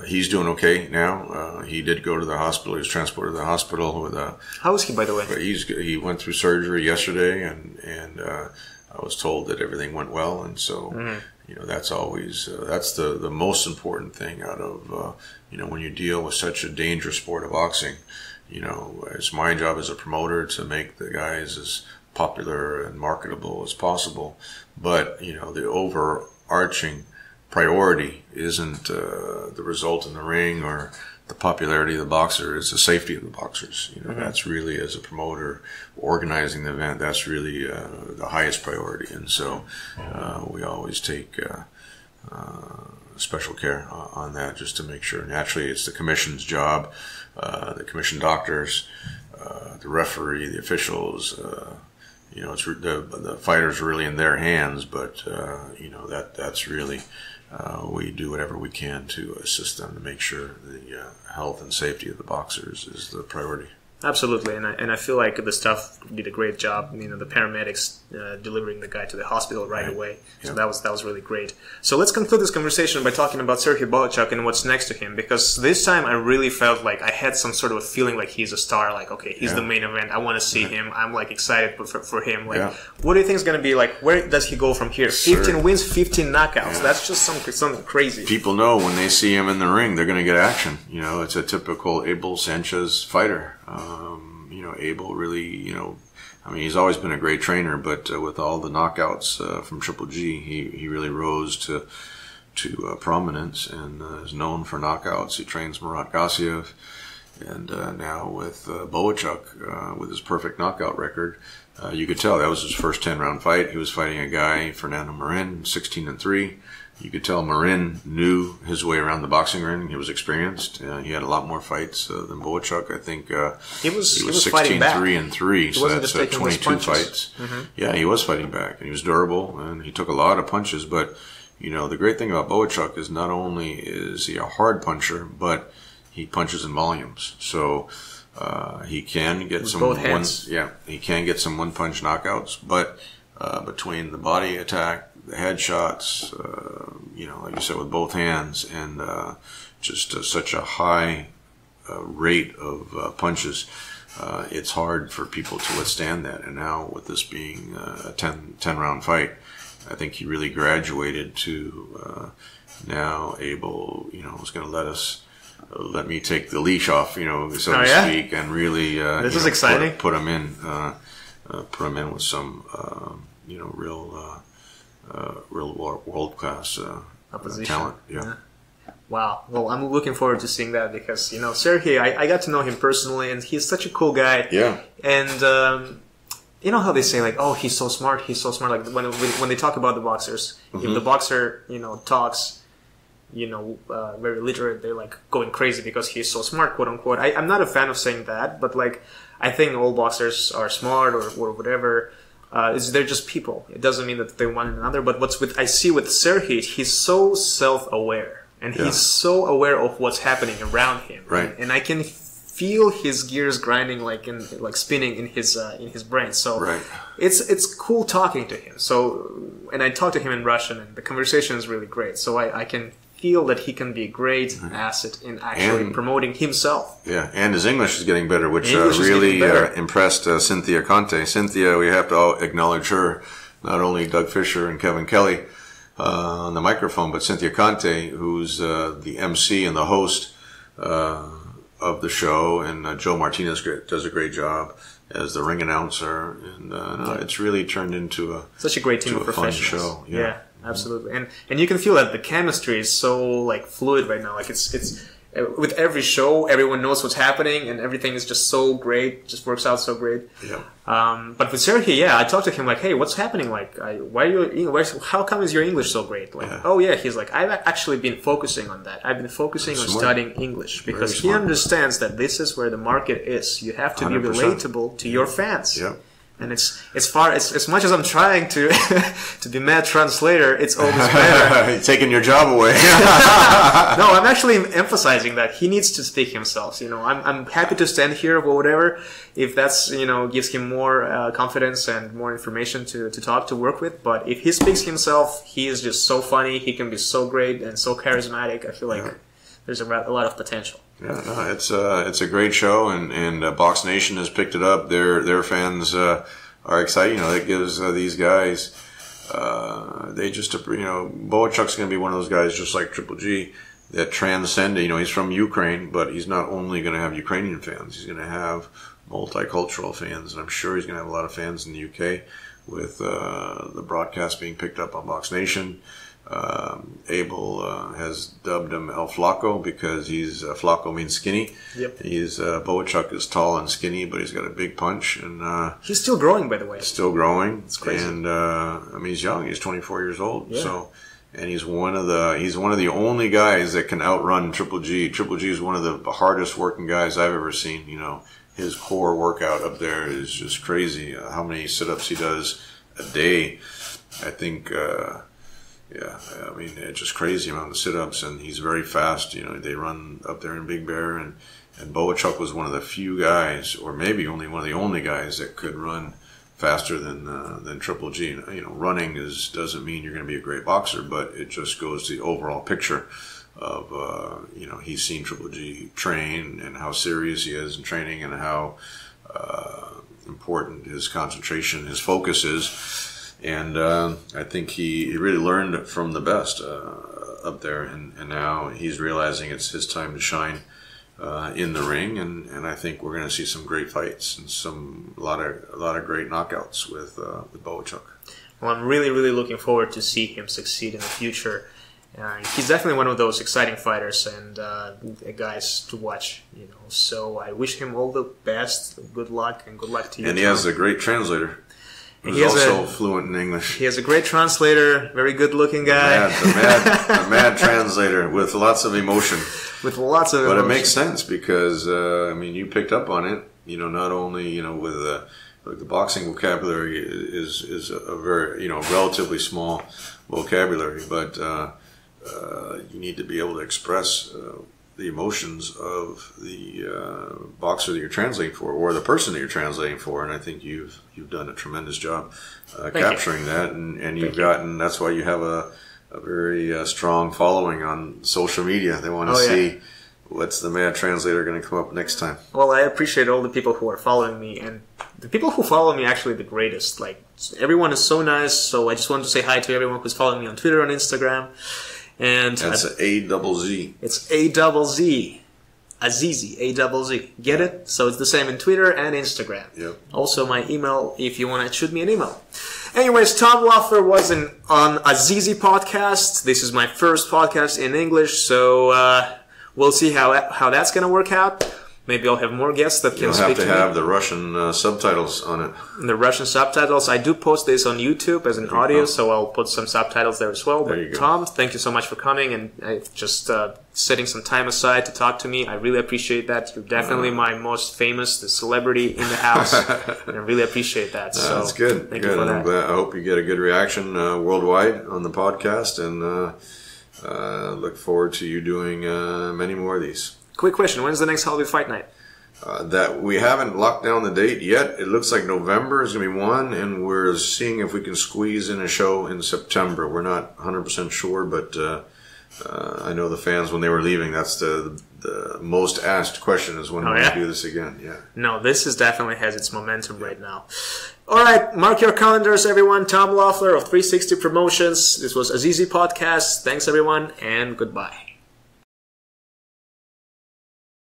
he's doing okay now. He did go to the hospital. He was transported to the hospital with a... How is he, by the way? He went through surgery yesterday, and I was told that everything went well. And so, that's always... that's the most important thing out of, when you deal with such a dangerous sport of boxing. It's my job as a promoter to make the guys as popular and marketable as possible. But, the overarching priority isn't the result in the ring or the popularity of the boxer. It's the safety of the boxers. That's really, as a promoter, organizing the event, that's really the highest priority. And so we always take special care on that just to make sure. Naturally, it's the commission's job. The commission doctors, the referee, the officials, it's the fighters are really in their hands, but that's really we do whatever we can to assist them to make sure the health and safety of the boxers is the priority. Absolutely, and I feel like the staff did a great job. The paramedics delivering the guy to the hospital right away. So that was really great. So let's conclude this conversation by talking about Serhii Bohachuk and what's next to him, because this time I really felt like I had some sort of a feeling like he's a star. Like, okay, he's the main event. I want to see him. I'm like excited for him. Like, what do you think is going to be like? Where does he go from here? 15 wins, 15 knockouts. That's just something crazy. People know when they see him in the ring, they're going to get action. It's a typical Abel Sanchez fighter. Abel really, he's always been a great trainer, but with all the knockouts from Triple G, he really rose to prominence and is known for knockouts. He trains Murat Gassiev, and now with Bohachuk, with his perfect knockout record, you could tell that was his first 10-round fight. He was fighting a guy, Fernando Marin, 16-3. you could tell Marin knew his way around the boxing ring. He was experienced. He had a lot more fights than Bohachuk. I think he was 16-3-3, so that's 22 fights. Mm-hmm. Yeah, he was fighting back, and he was durable, and he took a lot of punches. But the great thing about Bohachuk is not only is he a hard puncher, but he punches in volumes. So he can get some he can get some one-punch knockouts, but between the body attack, the headshots, like you said, with both hands, and just such a high rate of punches, it's hard for people to withstand that. And now with this being a 10-round fight, I think he really graduated to now able, is going to let me take the leash off, so to speak, and really this is exciting. Put him in with some real world class talent. Yeah. Wow. Well, I'm looking forward to seeing that because Serhii, I got to know him personally, and he's such a cool guy. Yeah. And you know how they say like, oh, he's so smart. Like when they talk about the boxers, Mm-hmm. if the boxer talks, very literate, they're like going crazy because he's so smart, quote unquote. I'm not a fan of saying that, but like I think all boxers are smart or whatever. They're just people. It doesn't mean that they one another. But I see with Serhii, he's so self-aware, and he's so aware of what's happening around him. Right. And I can feel his gears grinding, like spinning in his brain. So it's cool talking to him. So, and I talked to him in Russian, and the conversation is really great. So I can feel that he can be a great asset in actually promoting himself. Yeah, and his English is getting better, which really impressed Cynthia Conte. Cynthia, we have to all acknowledge her, not only Doug Fisher and Kevin Kelley on the microphone, but Cynthia Conte, who's the MC and the host of the show, and Joe Martinez does a great job as the ring announcer, and it's really turned into such a great team of professionals. Show. Yeah, absolutely, and you can feel that the chemistry is so like fluid right now. Like it's with every show, everyone knows what's happening, and everything is just so great. Just works out so great. Yeah. But with Serhii, I talked to him like, hey, what's happening? Like, how come is your English so great? Like, he's like, I've actually been focusing on that. I've been focusing on studying English because he understands that this is where the market is. You have to 100%. Be relatable to your fans. Yeah. And it's as much as I'm trying to to be mad translator, it's always better. Taking your job away. No, I'm actually emphasizing that he needs to speak himself. I'm happy to stand here or whatever if that's gives him more confidence and more information to work with. But if he speaks himself, he is just so funny. He can be so great and so charismatic. I feel like there's a lot of potential. Yeah, no, it's a great show, and Box Nation has picked it up. Their fans are excited. It gives these guys they just Bohachuk's going to be one of those guys just like Triple G that transcend. He's from Ukraine, but he's not only going to have Ukrainian fans. He's going to have multicultural fans, and I'm sure he's going to have a lot of fans in the UK with the broadcast being picked up on Box Nation. Abel has dubbed him El Flaco because Flaco means skinny. Yep. Bohachuk is tall and skinny, but he's got a big punch, and he's still growing, by the way. Still growing. It's crazy. And he's young. He's 24 years old. Yeah. So, and he's one of the only guys that can outrun Triple G. Triple G is one of the hardest working guys I've ever seen. His core workout up there is just crazy. How many sit-ups he does a day? I think. It's just crazy amount of sit-ups, and he's very fast. They run up there in Big Bear, and Bohachuk was one of the few guys, or maybe only one of the only guys that could run faster than Triple G. Running doesn't mean you're going to be a great boxer, but it just goes to the overall picture of he's seen Triple G train and how serious he is in training and how important his concentration, his focus is. And I think he really learned from the best up there, and now he's realizing it's his time to shine in the ring, and I think we're going to see some great fights and a lot of great knockouts with Bohachuk. Well, I'm really, really looking forward to see him succeed in the future. He's definitely one of those exciting fighters and guys to watch. So I wish him all the best, good luck, and good luck to you. And he has a great translator. He's also fluent in English. He has a great translator, very good-looking guy. The mad translator with lots of emotion. With lots of But emotion. it makes sense because, I mean, you picked up on it, you know, not only, you know, with like the boxing vocabulary is a very, you know, relatively small vocabulary, but you need to be able to express the emotions of the boxer that you're translating for, or the person that you're translating for, and I think you've done a tremendous job capturing that, and you've gotten. That's why you have a very strong following on social media. They want to see what's the mad translator going to come up next time. Well, I appreciate all the people who are following me, and the people who follow me are actually the greatest. Like, everyone is so nice. So I just want to say hi to everyone who's following me on Twitter and Instagram. And that's A-double-Z. It's A-double-Z. Azizi, A-double-Z. Get it? So it's the same in Twitter and Instagram. Yep. Also my email, if you want to shoot me an email. Anyways, Tom Loeffler was on Azizi podcast. This is my first podcast in English, so we'll see how that's going to work out. Maybe I'll have more guests that can speak to me. You'll have to have the Russian subtitles on it. The Russian subtitles. I do post this on YouTube as an audio, so I'll put some subtitles there as well. There you go. Tom, thank you so much for coming and just setting some time aside to talk to me. I really appreciate that. You're definitely my most famous celebrity in the house, and I really appreciate that. So that's good. Thank you for that. I hope you get a good reaction worldwide on the podcast, and look forward to you doing many more of these. Quick question: when's the next Hollywood Fight Night? That we haven't locked down the date yet. It looks like November is going to be one, and we're seeing if we can squeeze in a show in September. We're not 100% sure, but I know the fans, when they were leaving, that's the most asked question is when we do this again. Yeah. No, this definitely has its momentum right now. All right, mark your calendars, everyone. Tom Loeffler of 360 Promotions. This was Azizi Podcast. Thanks, everyone, and goodbye.